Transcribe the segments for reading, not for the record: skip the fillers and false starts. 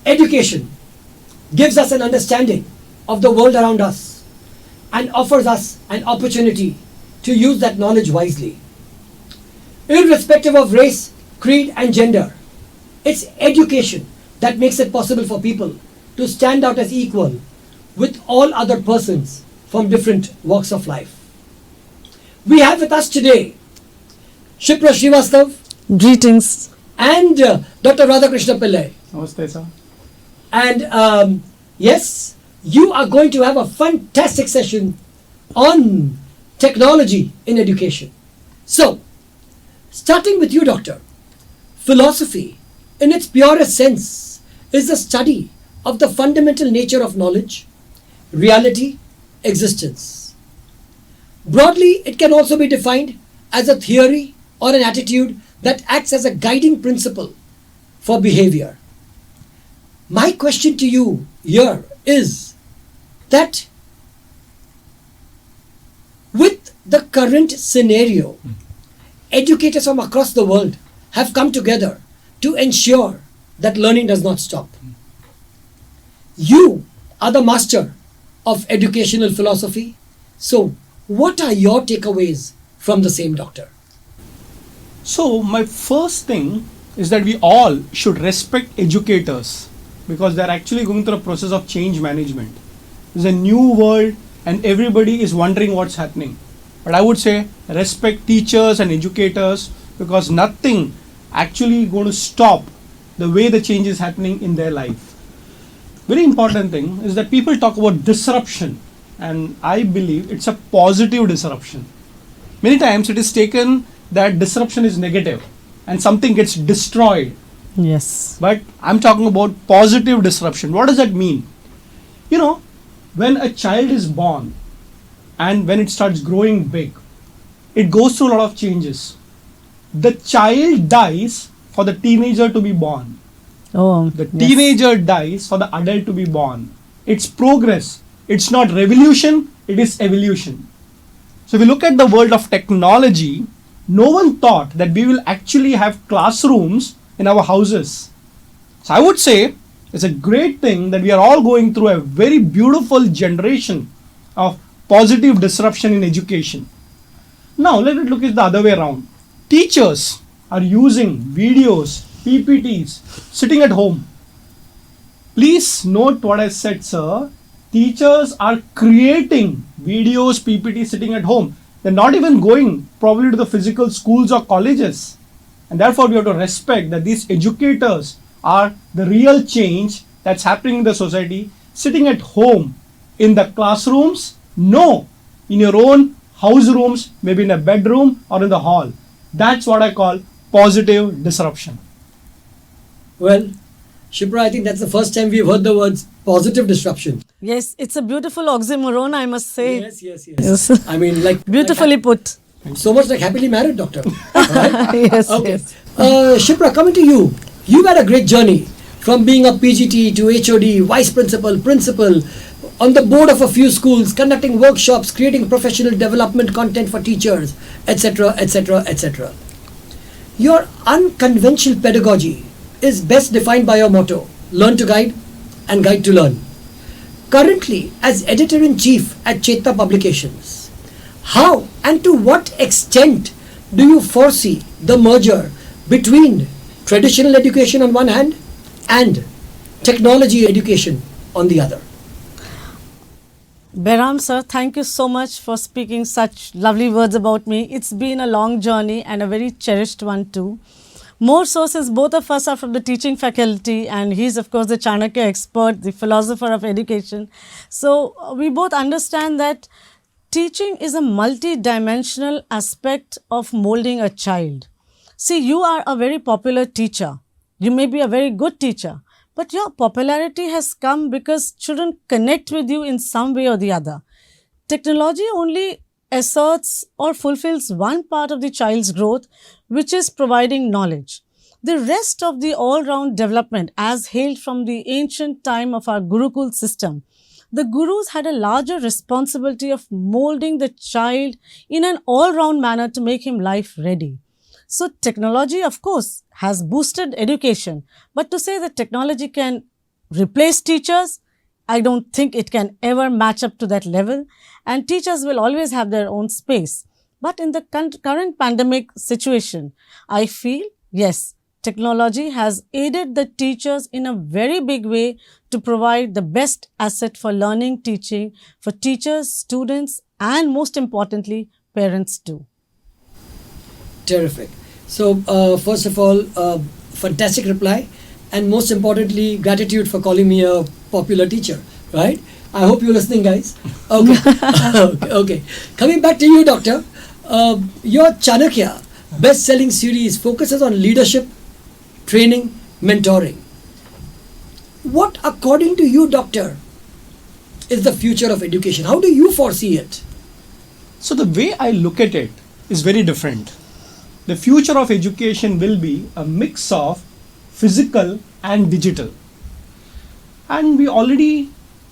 Education gives us an understanding of the world around us and offers us an opportunity to use that knowledge wisely. Irrespective of race, creed, and gender, it's education that makes it possible for people to stand out as equal with all other persons from different walks of life. We have with us today Shipra Shrivastava. Greetings. And Dr. Radhakrishnan Pillai. Namaste, sir. And yes, you are going to have a fantastic session on technology in education. So, starting with you, Doctor, philosophy, in its purest sense, is the study of the fundamental nature of knowledge, reality, existence. Broadly, it can also be defined as a theory or an attitude that acts as a guiding principle for behavior. My question to you here is that with the current scenario, educators from across the world have come together to ensure that learning does not stop. You are the master of educational philosophy. So, what are your takeaways from the same, Doctor? So, my first thing is that we all should respect educators because they're actually going through a process of change management. There's a new world and everybody is wondering what's happening. But I would say respect teachers and educators because nothing actually going to stop the way the change is happening in their life. Very important thing is that people talk about disruption and I believe it's a positive disruption. Many times it is taken that disruption is negative and something gets destroyed. Yes. But I'm talking about positive disruption. What does that mean? You know, when a child is born and when it starts growing big, it goes through a lot of changes. The child dies for the teenager to be born. Oh, The teenager dies for the adult to be born. It's progress. It's not revolution, it is evolution. So if we look at the world of technology, no one thought that we will actually have classrooms in our houses. So I would say it's a great thing that we are all going through a very beautiful generation of positive disruption in education. Now let us look at the other way around. Teachers are using videos, PPTs, sitting at home. Please note what I said, sir. Teachers are creating videos, PPTs sitting at home. They're not even going probably to the physical schools or colleges. And therefore we have to respect that these educators are the real change that's happening in the society. Sitting at home in the classrooms, no, in your own house rooms, maybe in a bedroom or in the hall. That's what I call positive disruption. Well, Shipra, I think that's the first time we've heard the words positive disruption. Yes, it's a beautiful oxymoron, I must say. Yes. I mean, like Beautifully put. so much like happily married, Doctor. Right? Yes, Okay. yes. Shipra, coming to you. You've had a great journey from being a PGT to HOD, vice principal, principal, on the board of a few schools, conducting workshops, creating professional development content for teachers, etc., etc., etc. Your unconventional pedagogy is best defined by your motto, learn to guide and guide to learn. Currently, as editor-in-chief at Chetna Publications, how and to what extent do you foresee the merger between traditional education on one hand and technology education on the other? Behram sir, thank you so much for speaking such lovely words about me. It's been a long journey and a very cherished one too. More so since both of us are from the teaching faculty and he's of course the Chanakya expert, the philosopher of education. So we both understand that teaching is a multi-dimensional aspect of molding a child. See, you are a very popular teacher. You may be a very good teacher, but your popularity has come because children connect with you in some way or the other. Technology only asserts or fulfills one part of the child's growth, which is providing knowledge. The rest of the all-round development, as hailed from the ancient time of our Gurukul system, the gurus had a larger responsibility of molding the child in an all-round manner to make him life ready. So technology, of course, has boosted education, but to say that technology can replace teachers. I don't think it can ever match up to that level, and teachers will always have their own space. But in the current pandemic situation, I feel yes, technology has aided the teachers in a very big way to provide the best asset for learning, teaching for teachers, students, and most importantly, parents too. Terrific. So, first of all, fantastic reply, and most importantly, gratitude for calling me a popular teacher. Right? I hope you're listening, guys. Okay. Okay. Coming back to you, Doctor. Your Chanakya best-selling series focuses on leadership, training, mentoring. What, according to you, Doctor, is the future of education? How do you foresee it? So the way I look at it is very different. The future of education will be a mix of physical and digital. And we already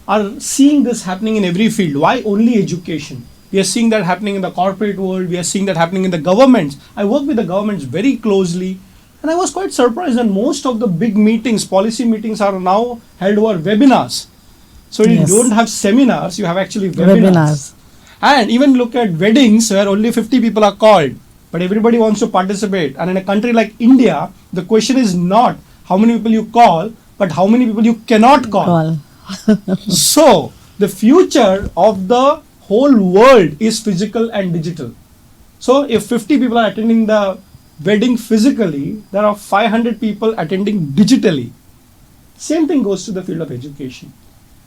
are seeing this happening in every field. Why only education? We are seeing that happening in the corporate world. We are seeing that happening in the governments. I work with the governments very closely. And I was quite surprised that most of the big meetings, policy meetings, are now held over webinars. So you don't have seminars, you have actually webinars. And even look at weddings where only 50 people are called, but everybody wants to participate. And in a country like India, the question is not how many people you call, but how many people you cannot call. So the future of the whole world is physical and digital. So if 50 people are attending the wedding physically, there are 500 people attending digitally. Same thing goes to the field of education.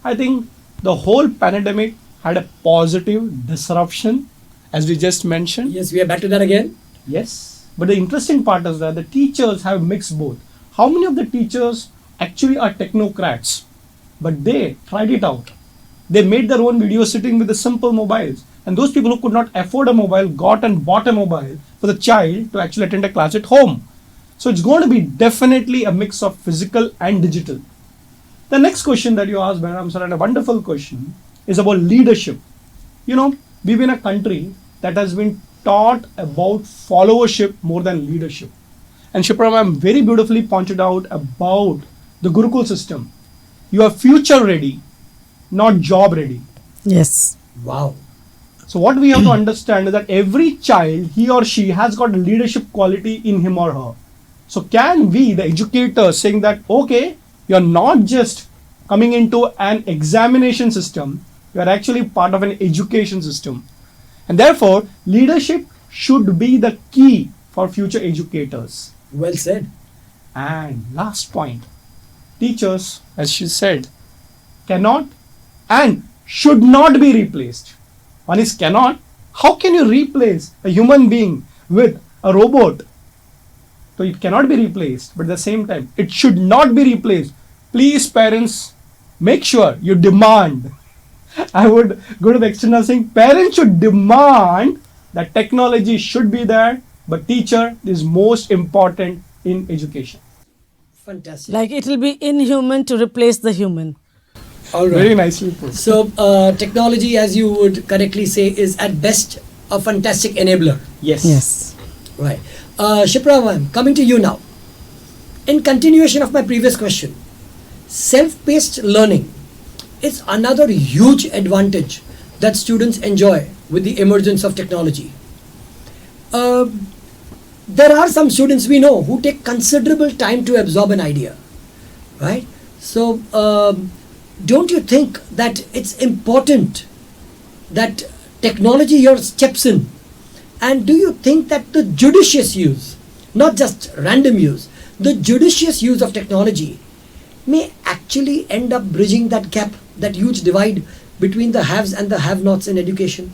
I think the whole pandemic had a positive disruption, as we just mentioned. Yes, we are back to that again. Yes. But the interesting part is that the teachers have mixed both. How many of the teachers actually are technocrats? But they tried it out. They made their own videos sitting with the simple mobiles. And those people who could not afford a mobile got and bought a mobile for the child to actually attend a class at home. So it's going to be definitely a mix of physical and digital. The next question that you asked, Bairam sir, and a wonderful question, is about leadership. You know, we've been a country that has been taught about followership more than leadership. And Shipra ma'am very beautifully pointed out about the Gurukul system. You are future ready, not job ready. Yes. Wow. So what we have to understand is that every child, he or she, has got a leadership quality in him or her. So can we, the educators, saying that, okay, you're not just coming into an examination system, you are actually part of an education system. And therefore, leadership should be the key for future educators. Well said. And last point, teachers, as she said, cannot and should not be replaced. One is cannot. How can you replace a human being with a robot? So it cannot be replaced, but at the same time, it should not be replaced. Please, parents, make sure you demand. I would go to the extent of saying parents should demand that technology should be there, but teacher is most important in education. Fantastic. Like it will be inhuman to replace the human. All right. Very nicely put. So, technology, as you would correctly say, is at best a fantastic enabler. Yes. Yes. Right. Shipra ma'am, coming to you now. In continuation of my previous question, self-paced learning is another huge advantage that students enjoy with the emergence of technology. There are some students we know who take considerable time to absorb an idea, right? So, don't you think that it's important that technology here steps in? And do you think that the judicious use, not just random use, the judicious use of technology may actually end up bridging that gap, that huge divide between the haves and the have-nots in education?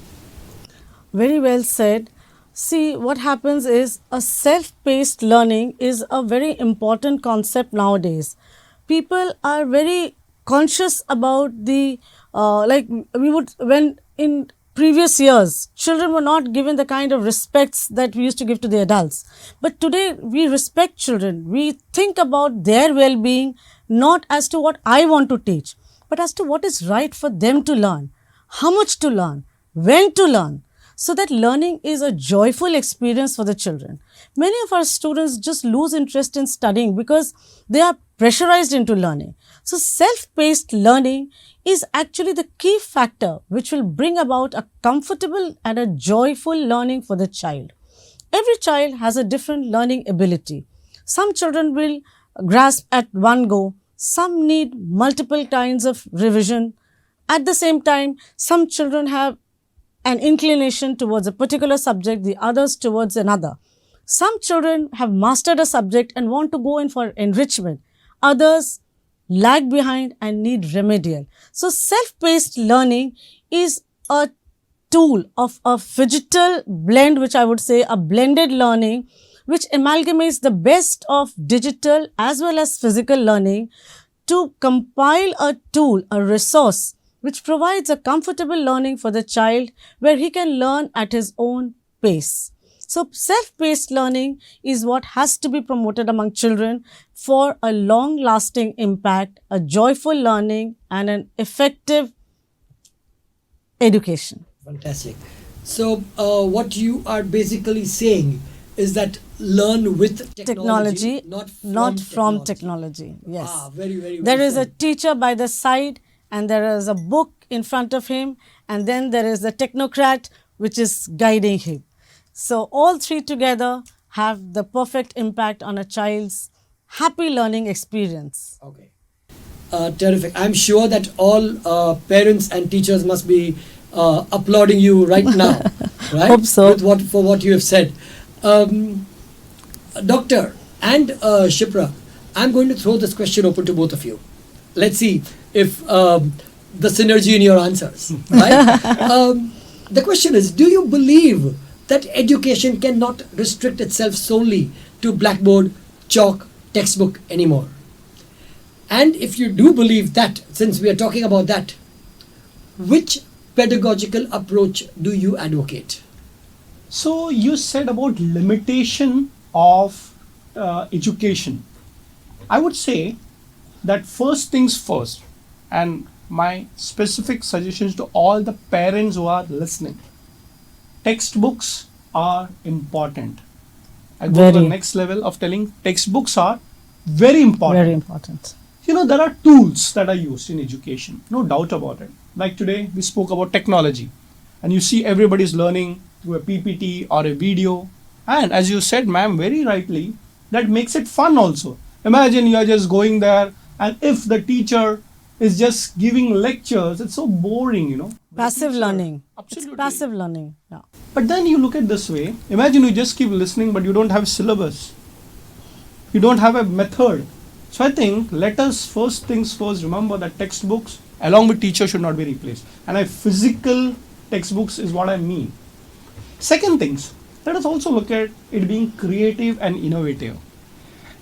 Very well said. See, what happens is a self-paced learning is a very important concept nowadays. People are very conscious about the, when in previous years, children were not given the kind of respects that we used to give to the adults. But today, we respect children. We think about their well-being, not as to what I want to teach, but as to what is right for them to learn, how much to learn, when to learn, so that learning is a joyful experience for the children. Many of our students just lose interest in studying because they are pressurized into learning. So self-paced learning is actually the key factor which will bring about a comfortable and a joyful learning for the child. Every child has a different learning ability. Some children will grasp at one go, some need multiple kinds of revision. At the same time, some children have an inclination towards a particular subject, the others towards another. Some children have mastered a subject and want to go in for enrichment. Others lag behind and need remedial. So self-paced learning is a tool of a digital blend, which I would say a blended learning, which amalgamates the best of digital as well as physical learning to compile a tool, a resource, which provides a comfortable learning for the child where he can learn at his own pace. So self-paced learning is what has to be promoted among children for a long-lasting impact, a joyful learning and an effective education. Fantastic. So, what you are basically saying is that learn with technology, not from technology. Yes. Very, very well There is a said. teacher by the side and there is a book in front of him, and then there is the technocrat which is guiding him. So all three together have the perfect impact on a child's happy learning experience. Okay. Terrific. I'm sure that all parents and teachers must be applauding you right now, right? Hope so. For what you have said. Doctor and Shipra, I'm going to throw this question open to both of you. Let's see if the synergy in your answers, right? The question is, do you believe that education cannot restrict itself solely to blackboard, chalk, textbook anymore? And if you do believe that, since we are talking about that, which pedagogical approach do you advocate? So you said about limitation of education. I would say that first things first, and my specific suggestions to all the parents who are listening. Textbooks are important. I go to the Very. next level of telling textbooks are very important. Very important. You know, there are tools that are used in education, no doubt about it. Like today, we spoke about technology, and you see everybody's learning through a PPT or a video. And as you said, ma'am, very rightly, that makes it fun also. Imagine you are just going there, and if the teacher is just giving lectures, it's so boring, you know. Passive learning. Absolutely. It's passive learning. Yeah. But then you look at this way, imagine you just keep listening, but you don't have syllabus. You don't have a method. So I think let us first things first remember that textbooks along with teachers should not be replaced. And physical textbooks is what I mean. Second things, let us also look at it being creative and innovative.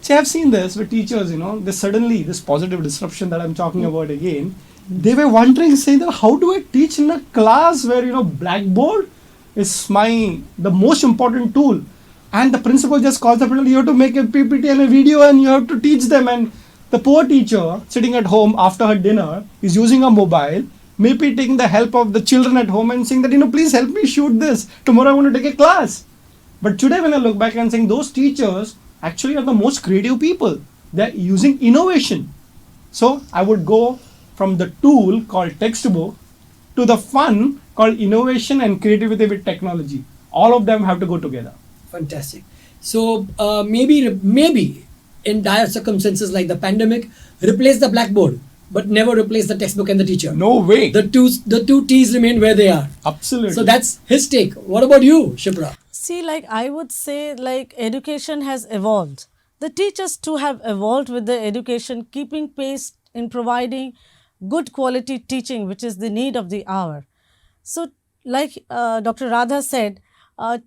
See, I've seen this with teachers, you know, this positive disruption that I'm talking about again, they were wondering, saying that how do I teach in a class where, you know, blackboard is the most important tool. And the principal just calls the people, you have to make a PPT and a video and you have to teach them. And the poor teacher sitting at home after her dinner is using a mobile, maybe taking the help of the children at home and saying that, you know, please help me shoot this. Tomorrow I want to take a class. But today when I look back and saying those teachers actually are the most creative people. They're using innovation. So I would go from the tool called textbook to the fun called innovation and creativity with technology. All of them have to go together. Fantastic. So maybe in dire circumstances like the pandemic, replace the blackboard, but never replace the textbook and the teacher. No way. The two T's remain where they are. Absolutely. So that's his take. What about you, Shipra? See, like I would say, like education has evolved. The teachers too have evolved with the education, keeping pace in providing good quality teaching, which is the need of the hour. So, like Dr. Radha said,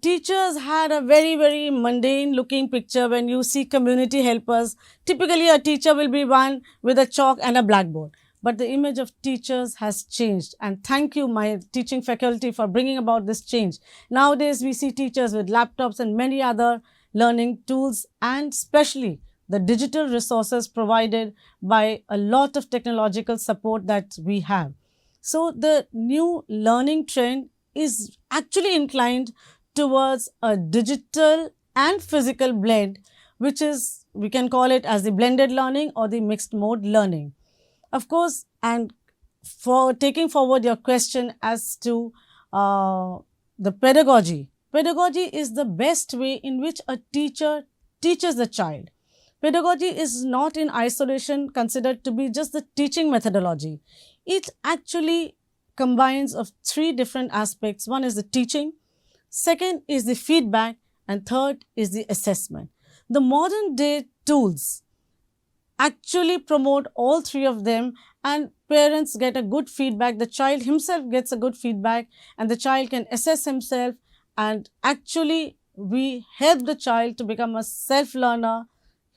teachers had a very, very mundane looking picture. When you see community helpers, typically a teacher will be one with a chalk and a blackboard. But the image of teachers has changed. And thank you, my teaching faculty, for bringing about this change. Nowadays, we see teachers with laptops and many other learning tools, and especially the digital resources provided by a lot of technological support that we have. So the new learning trend is actually inclined towards a digital and physical blend, which is we can call it as the blended learning or the mixed mode learning. Of course, and for taking forward your question as to the pedagogy. Pedagogy is the best way in which a teacher teaches the child. Pedagogy is not in isolation considered to be just the teaching methodology. It actually combines of three different aspects. One is the teaching, second is the feedback, and third is the assessment. The modern day tools actually promote all three of them, and parents get a good feedback, the child himself gets a good feedback, and the child can assess himself, and actually we help the child to become a self-learner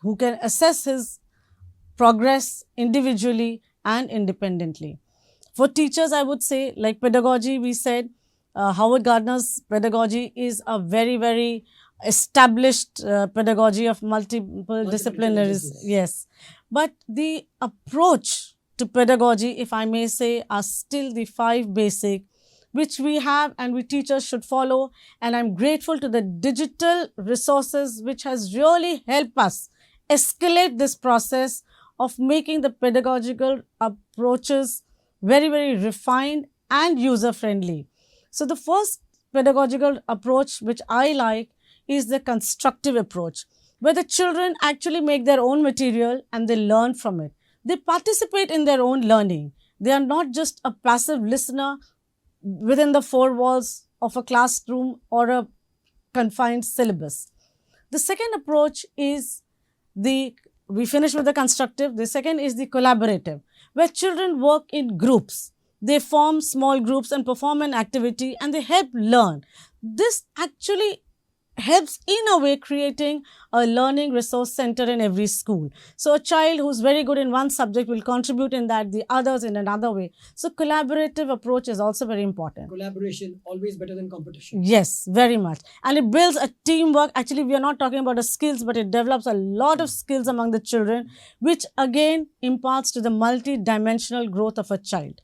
who can assess his progress individually and independently. For teachers, I would say, like pedagogy, we said, Howard Gardner's pedagogy is a very, very established pedagogy of multiple disciplinaries. Yes. But the approach to pedagogy, if I may say, are still the 5 basic, which we have and we teachers should follow. And I'm grateful to the digital resources which has really helped us escalate this process of making the pedagogical approaches very, very refined and user-friendly. So the first pedagogical approach which I like is the constructive approach, where the children actually make their own material and they learn from it. They participate in their own learning. They are not just a passive listener within the 4 walls of a classroom or a confined syllabus. The second approach is we finish with the constructive. The second is the collaborative, where children work in groups. They form small groups and perform an activity and they help learn. This actually helps in a way creating a learning resource center in every school. So a child who's very good in one subject will contribute in that, the others in another way. So collaborative approach is also very important. Collaboration always better than competition. Yes, very much. And it builds a teamwork. Actually, we are not talking about the skills, but it develops a lot of skills among the children, which again imparts to the multi-dimensional growth of a child.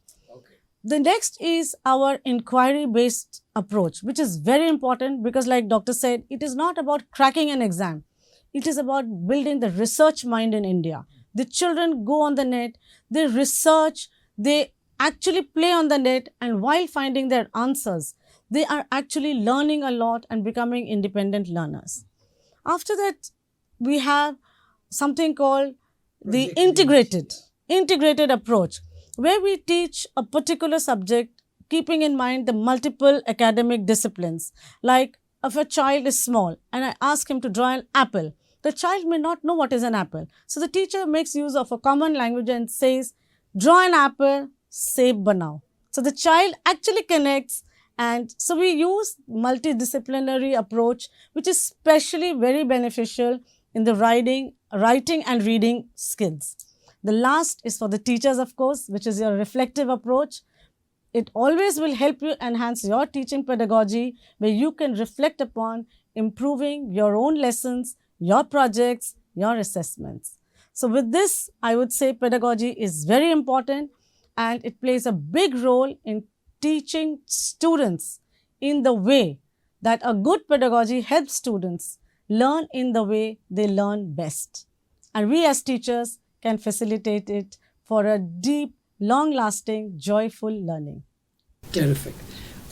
The next is our inquiry-based approach, which is very important because, like Doctor said, it is not about cracking an exam. It is about building the research mind in India. The children go on the net, they research, they actually play on the net, and while finding their answers, they are actually learning a lot and becoming independent learners. After that, we have something called the integrated approach, where we teach a particular subject keeping in mind the multiple academic disciplines. Like if a child is small and I ask him to draw an apple, the child may not know what is an apple. So the teacher makes use of a common language and says, draw an apple, save banao. So the child actually connects, and so we use multidisciplinary approach, which is especially very beneficial in the writing and reading skills. The last is for the teachers, of course, which is your reflective approach. It always will help you enhance your teaching pedagogy, where you can reflect upon improving your own lessons, your projects, your assessments. So with this, I would say pedagogy is very important and it plays a big role in teaching students in the way that a good pedagogy helps students learn in the way they learn best. And we as teachers can facilitate it for a deep, long-lasting, joyful learning. Terrific.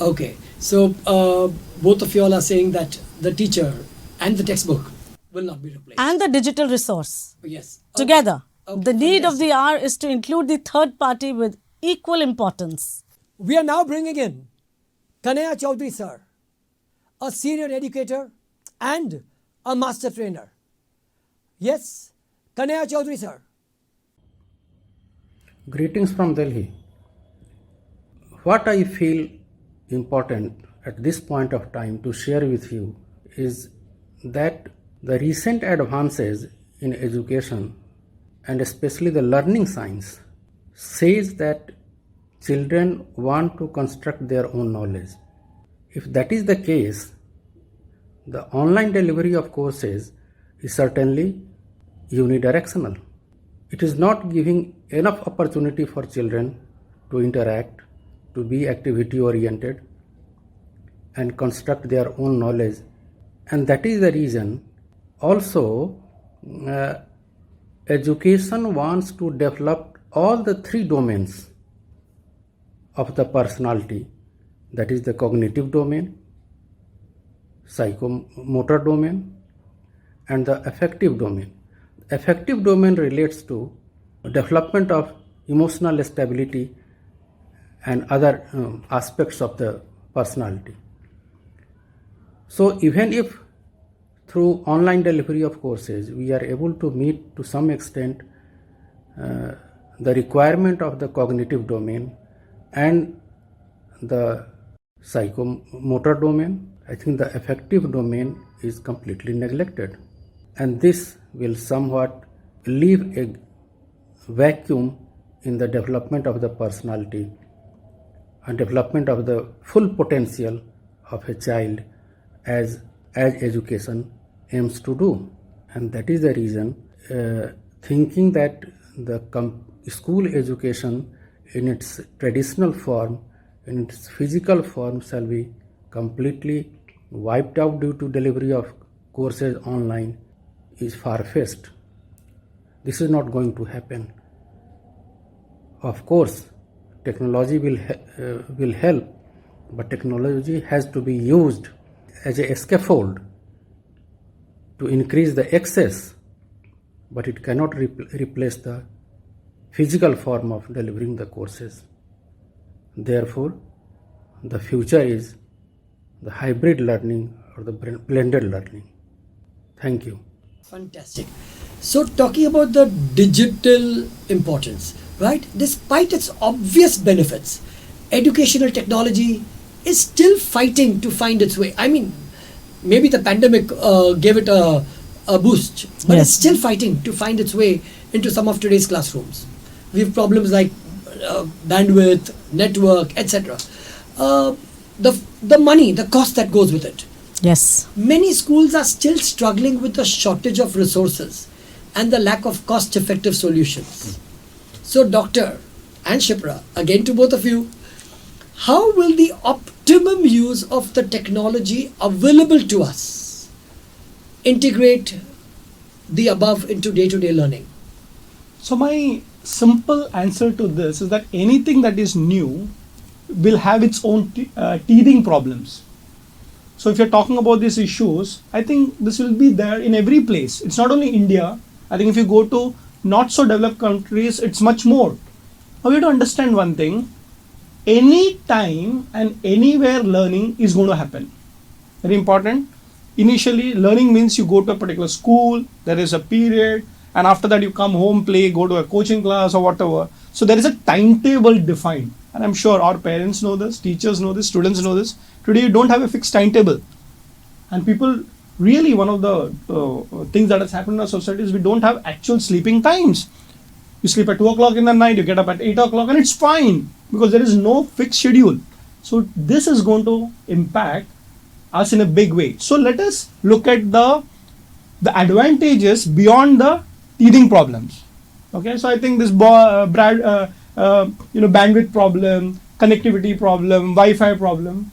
Okay, so both of you all are saying that the teacher and the textbook will not be replaced. And the digital resource. Yes. Together. Okay, The need of fantastic. the hour is to include the third party with equal importance. We are now bringing in Kanaya Chaudhary sir, a senior educator and a master trainer. Yes, Kanaya Chaudhary sir. Greetings from Delhi. What I feel important at this point of time to share with you is that the recent advances in education and especially the learning science says that children want to construct their own knowledge. If that is the case, the online delivery of courses is certainly unidirectional. It is not giving enough opportunity for children to interact, to be activity oriented and construct their own knowledge. And that is the reason also education wants to develop all the three domains of the personality, that is the cognitive domain, psychomotor domain, and the affective domain. Affective domain relates to development of emotional stability and other aspects of the personality. So even if through online delivery of courses we are able to meet to some extent the requirement of the cognitive domain and the psychomotor domain, I think the affective domain is completely neglected, and this will somewhat leave a vacuum in the development of the personality and development of the full potential of a child as education aims to do. And that is the reason thinking that the school education in its traditional form, in its physical form, shall be completely wiped out due to delivery of courses online is far-fetched. This is not going to happen. Of course, technology will help, but technology has to be used as a scaffold to increase the access, but it cannot replace the physical form of delivering the courses. Therefore, the future is the hybrid learning or the blended learning. Thank you. Fantastic. So talking about the digital importance, right? Despite its obvious benefits, educational technology is still fighting to find its way. I mean, maybe the pandemic gave it a boost, but Yes. it's still fighting to find its way into some of today's classrooms. We have problems like bandwidth, network, etc. The money, the cost that goes with it. Yes. Many schools are still struggling with the shortage of resources and the lack of cost-effective solutions. So, Doctor and Shipra, again to both of you, how will the optimum use of the technology available to us integrate the above into day-to-day learning? So my simple answer to this is that anything that is new will have its own teething problems. So if you're talking about these issues, I think this will be there in every place. It's not only India. I think if you go to not so developed countries, it's much more. Now we have to understand one thing. Any time and anywhere learning is going to happen. Very important. Initially, learning means you go to a particular school, there is a period, and after that you come home, play, go to a coaching class or whatever. So there is a timetable defined. And I'm sure our parents know this, teachers know this, students know this. Today you don't have a fixed timetable. And people really, one of the things that has happened in our society is we don't have actual sleeping times. You sleep at 2 o'clock in the night, you get up at 8 o'clock, and it's fine because there is no fixed schedule. So this is going to impact us in a big way. So let us look at the advantages beyond the teething problems. Okay, so I think this bandwidth problem, connectivity problem, Wi-Fi problem,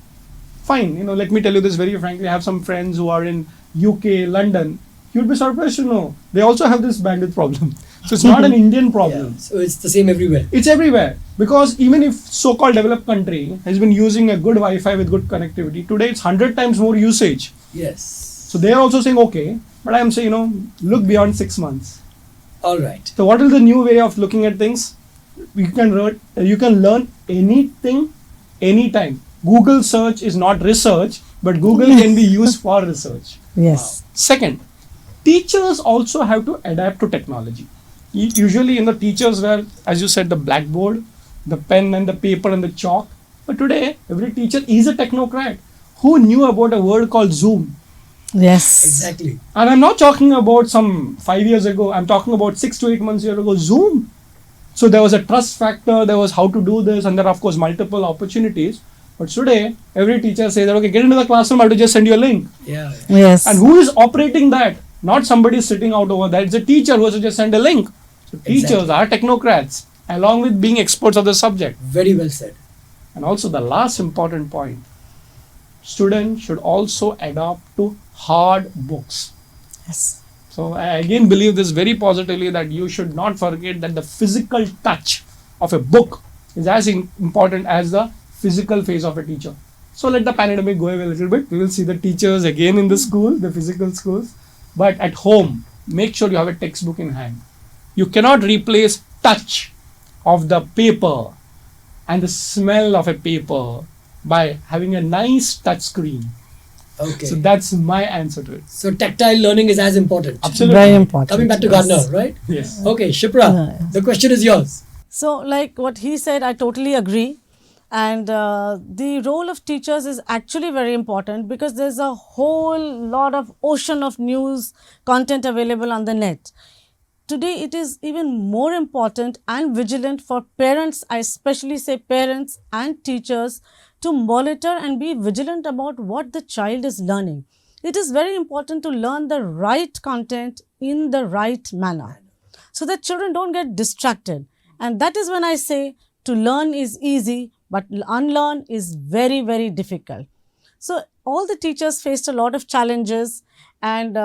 fine. Let me tell you this very frankly. I have some friends who are in UK, London. You'd be surprised to know they also have this bandwidth problem. So it's not an Indian problem. Yeah, so it's the same everywhere. It's everywhere, because even if so-called developed country has been using a good Wi-Fi with good connectivity, today it's 100 times more usage. Yes. So they are also saying okay, but I am saying look beyond 6 months. All right. So what is the new way of looking at things? You can learn anything, anytime. Google search is not research, but Google can be used for research. Yes. Second, teachers also have to adapt to technology. Usually, teachers were, as you said, the blackboard, the pen and the paper and the chalk. But today, every teacher is a technocrat. Who knew about a word called Zoom? Yes. Exactly. And I'm not talking about some 5 years ago. I'm talking about 6 to 8 months ago, Zoom. So there was a trust factor. There was how to do this. And there are, of course, multiple opportunities. But today, every teacher says that, okay, get into the classroom, I have to just send you a link. Yeah. Yes. And who is operating that? Not somebody sitting out over there. It's a teacher who has to just send a link. So teachers are technocrats, along with being experts of the subject. Very well said. And also the last important point, students should also adapt to hard books. Yes. So I again believe this very positively, that you should not forget that the physical touch of a book is as important as the physical face of a teacher. So let the pandemic go away a little bit. We will see the teachers again in the school, the physical schools. But at home, make sure you have a textbook in hand. You cannot replace touch of the paper and the smell of a paper by having a nice touch screen. Okay. So that's my answer to it. So tactile learning is as important. Absolutely. Very important. Coming back to yes. Gardner, right? Yes. Okay, Shipra, Yes. the question is yours. So, like what he said, I totally agree. And the role of teachers is actually very important, because there's a whole lot of ocean of news content available on the net. Today, it is even more important and vigilant for parents, I especially say parents and teachers, to monitor and be vigilant about what the child is learning. It is very important to learn the right content in the right manner, so that children don't get distracted. And that is when I say to learn is easy, but unlearn is very, very difficult. So all the teachers faced a lot of challenges, and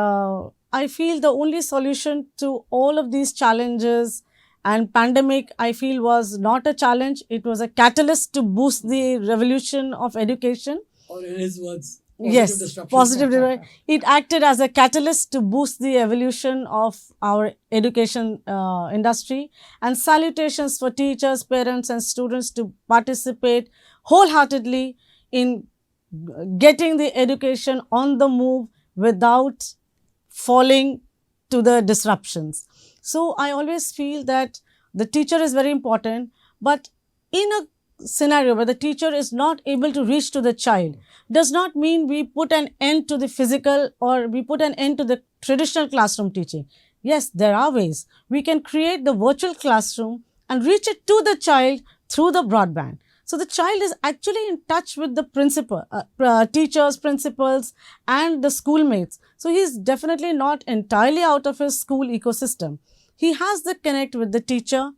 I feel the only solution to all of these challenges, and pandemic I feel was not a challenge, it was a catalyst to boost the revolution of education. Or in his words, Yes, disruption. positive. It acted as a catalyst to boost the evolution of our education industry. And salutations for teachers, parents and students to participate wholeheartedly in getting the education on the move without falling to the disruptions. So I always feel that the teacher is very important, but in a scenario where the teacher is not able to reach to the child, does not mean we put an end to the physical or we put an end to the traditional classroom teaching. Yes, there are ways. We can create the virtual classroom and reach it to the child through the broadband. So the child is actually in touch with the principal, teachers, principals and the schoolmates. So he is definitely not entirely out of his school ecosystem. He has the connect with the teacher,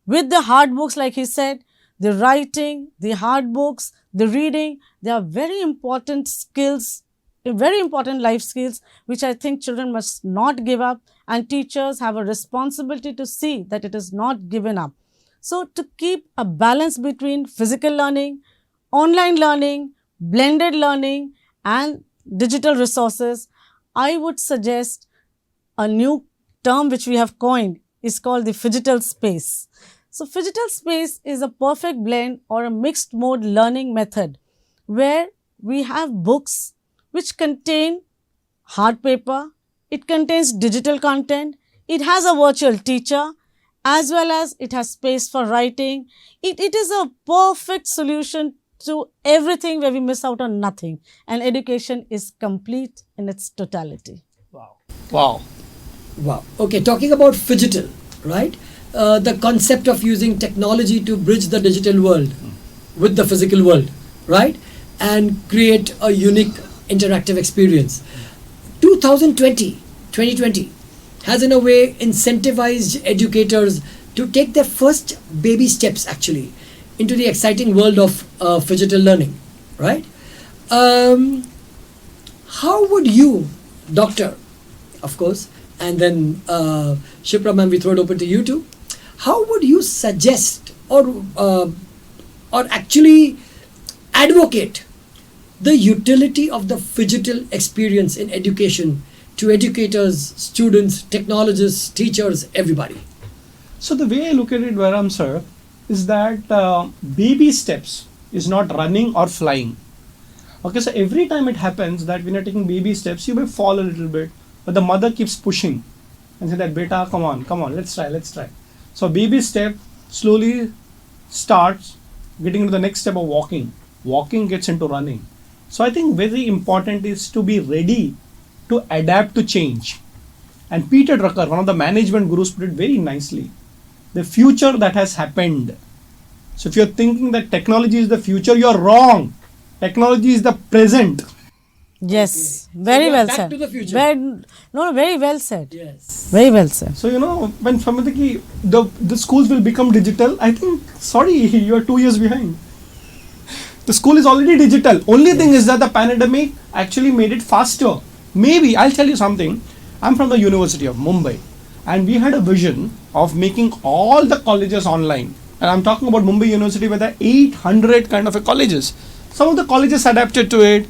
with the hard books, like he said, the writing, the hard books, the reading. They are very important skills, very important life skills, which I think children must not give up, and teachers have a responsibility to see that it is not given up. So to keep a balance between physical learning, online learning, blended learning and digital resources, I would suggest a new term which we have coined is called the phygital space. So phygital space is a perfect blend or a mixed mode learning method where we have books which contain hard paper, it contains digital content, it has a virtual teacher, as well as it has space for writing. It is a perfect solution to everything where we miss out on nothing, and education is complete in its totality. Wow. Wow. Okay, talking about phygital, right? The concept of using technology to bridge the digital world with the physical world, right? And create a unique interactive experience. 2020 has in a way incentivized educators to take their first baby steps actually into the exciting world of phygital learning, right? How would you, doctor, of course, and then Shipra ma'am, we throw it open to you too. How would you suggest or actually advocate the utility of the phygital experience in education to educators, students, technologists, teachers, everybody? So the way I look at it, Varam sir, is that baby steps is not running or flying. Okay, so every time it happens that when you're taking baby steps, you may fall a little bit, but the mother keeps pushing and say that, beta, come on, let's try. So baby step slowly starts getting into the next step of walking. Walking gets into running. So I think very important is to be ready to adapt to change. And Peter Drucker, one of the management gurus, put it very nicely. The future that has happened. So if you're thinking that technology is the future, you're wrong. Technology is the present. Yes, Okay. very So we are well back said. to the future. Very well said. Yes. Very well said. So when Samadiki, the schools will become digital, I think, sorry, you are 2 years behind. The school is already digital. Only thing is that the pandemic actually made it faster. Maybe, I'll tell you something. I'm from the University of Mumbai, and we had a vision of making all the colleges online. And I'm talking about Mumbai University, where there are 800 kind of a colleges. Some of the colleges adapted to it,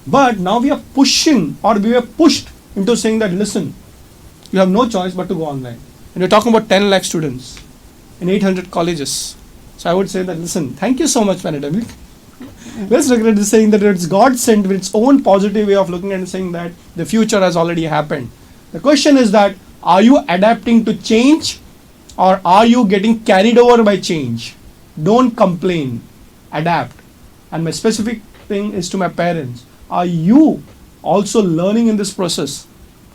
but now we are pushing, or we were pushed into saying that, listen, you have no choice but to go online. And you're talking about 10 lakh students in 800 colleges. So I would say that, listen, thank you so much, pandemic. Let's regret this, saying that it's God sent with its own positive way of looking at it, saying that the future has already happened. The question is that, are you adapting to change, or are you getting carried over by change? Don't complain, adapt. And my specific thing is to my parents. Are you also learning in this process?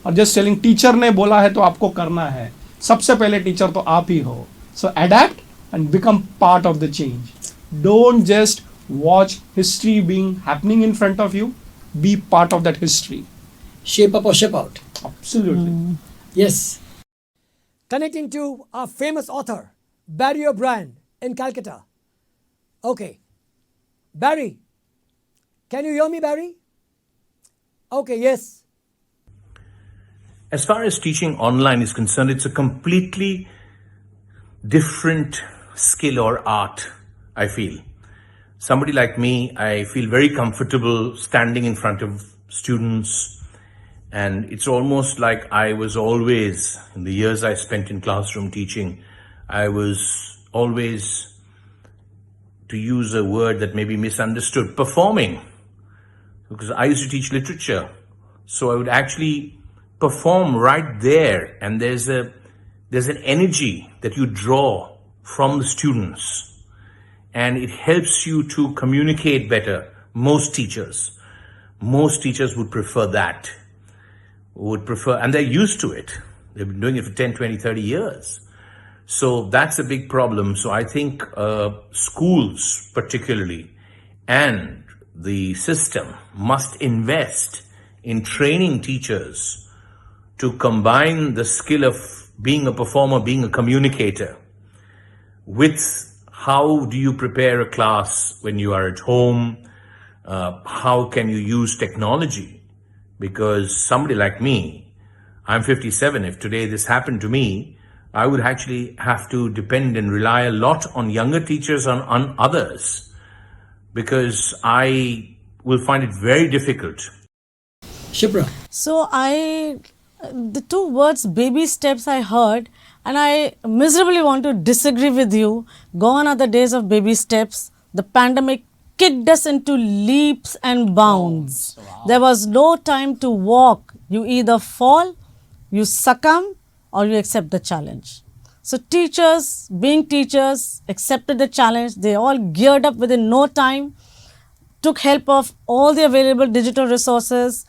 Or just telling teacher ने बोला है तो आपको करना है. सबसे पहले teacher तो आप ही हो. So adapt and become part of the change. Don't just watch history being happening in front of you. Be part of that history. Shape up or shape out. Absolutely. Yes. Connecting to our famous author, Barry O'Brien in Calcutta. Okay. Barry, can you hear me, Barry? Okay, yes. As far as teaching online is concerned, it's a completely different skill or art, I feel. Somebody like me, I feel very comfortable standing in front of students, and it's almost like I was always, in the years I spent in classroom teaching, I was always, to use a word that may be misunderstood, performing. Because I used to teach literature, so I would actually perform right there, and there's an energy that you draw from the students, and it helps you to communicate better. Most teachers would prefer that, and they're used to it. They've been doing it for 10, 20, 30 years. So that's a big problem. So I think schools particularly and the system must invest in training teachers to combine the skill of being a performer, being a communicator, with how do you prepare a class when you are at home, how can you use technology? Because somebody like me, I'm 57, if today this happened to me, I would actually have to depend and rely a lot on younger teachers, on others, because I will find it very difficult. Shipra. So the two words baby steps I heard, and I miserably want to disagree with you. Gone are the days of baby steps. The pandemic kicked us into leaps and bounds. There was no time to walk. You either fall, you succumb, or you accept the challenge. So teachers, being teachers, accepted the challenge. They all geared up within no time, took help of all the available digital resources,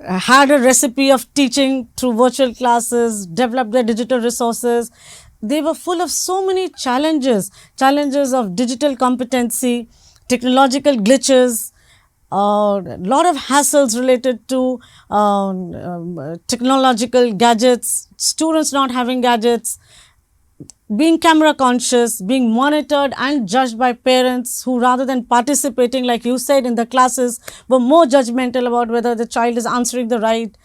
had a recipe of teaching through virtual classes, developed their digital resources. They were full of so many challenges of digital competency, technological glitches, a lot of hassles related to technological gadgets, students not having gadgets, being camera conscious, being monitored and judged by parents who, rather than participating, like you said, in the classes, were more judgmental about whether the child is answering the right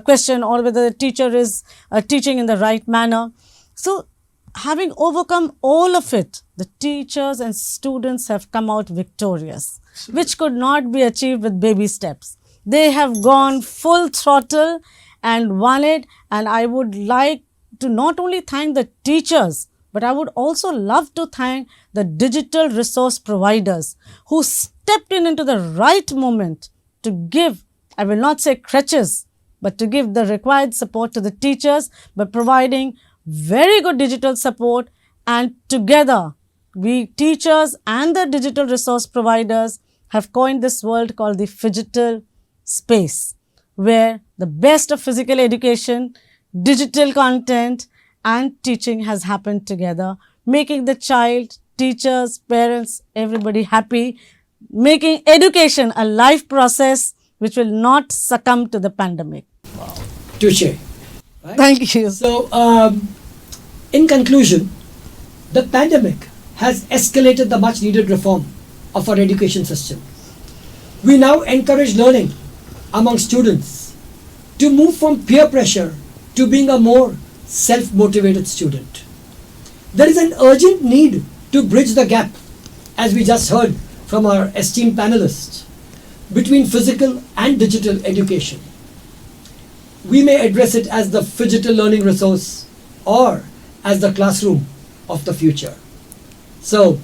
question or whether the teacher is teaching in the right manner. So having overcome all of it, the teachers and students have come out victorious, which could not be achieved with baby steps. They have gone full throttle and won it, and I would like to not only thank the teachers, but I would also love to thank the digital resource providers who stepped in into the right moment to give, I will not say crutches, but to give the required support to the teachers by providing very good digital support. And together, we teachers and the digital resource providers have coined this world called the Fidget space, where the best of physical education, digital content and teaching has happened together, making the child, teachers, parents, everybody happy, making education a life process which will not succumb to the pandemic. Wow. Touche. Right? Thank you. So, in conclusion, the pandemic has escalated the much needed reform of our education system. We now encourage learning among students to move from peer pressure to being a more self-motivated student. There is an urgent need to bridge the gap, as we just heard from our esteemed panelists, between physical and digital education. We may address it as the Fidget Learning resource or as the classroom of the future. So,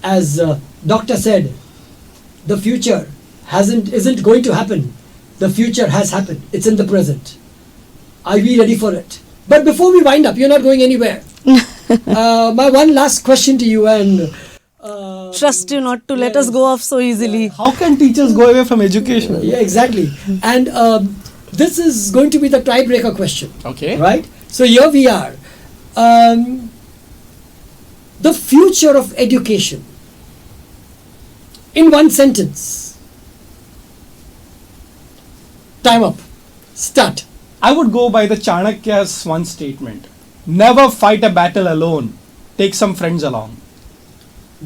as Doctor said, the future isn't going to happen. The future has happened. It's in the present. Are we ready for it? But before we wind up, you're not going anywhere. My one last question to you, and Trust you not to let us go off so easily. How can teachers go away from education? yeah, exactly. And this is going to be the tiebreaker question. Okay. Right? So here we are. The future of education. In one sentence. Time up. Start. I would go by the Chanakya's one statement. Never fight a battle alone. Take some friends along.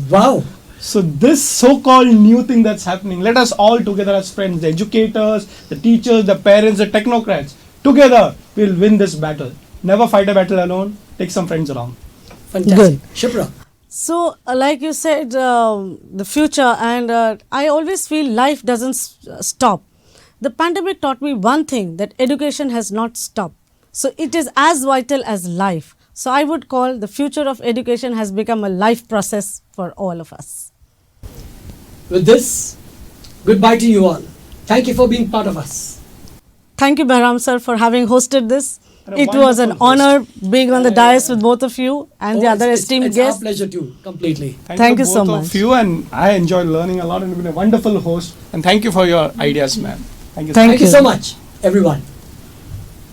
Wow. So this so-called new thing that's happening, let us all together as friends, the educators, the teachers, the parents, the technocrats, together we'll win this battle. Never fight a battle alone. Take some friends along. Fantastic. Good. Shipra. So, like you said, the future, and I always feel life doesn't stop. The pandemic taught me one thing, that education has not stopped. So, it is as vital as life. So, I would call the future of education has become a life process for all of us. With this, goodbye to you all. Thank you for being part of us. Thank you, Behram sir, for having hosted this. And a It was an wonderful host. honor being on the dais with both of you and the other esteemed it's guests. our pleasure too, completely. Thank you both so of much. you, and I enjoyed learning a lot and you've been a wonderful host. And thank you for your ideas, man. Thank you. Thank Thank you you. so much, everyone.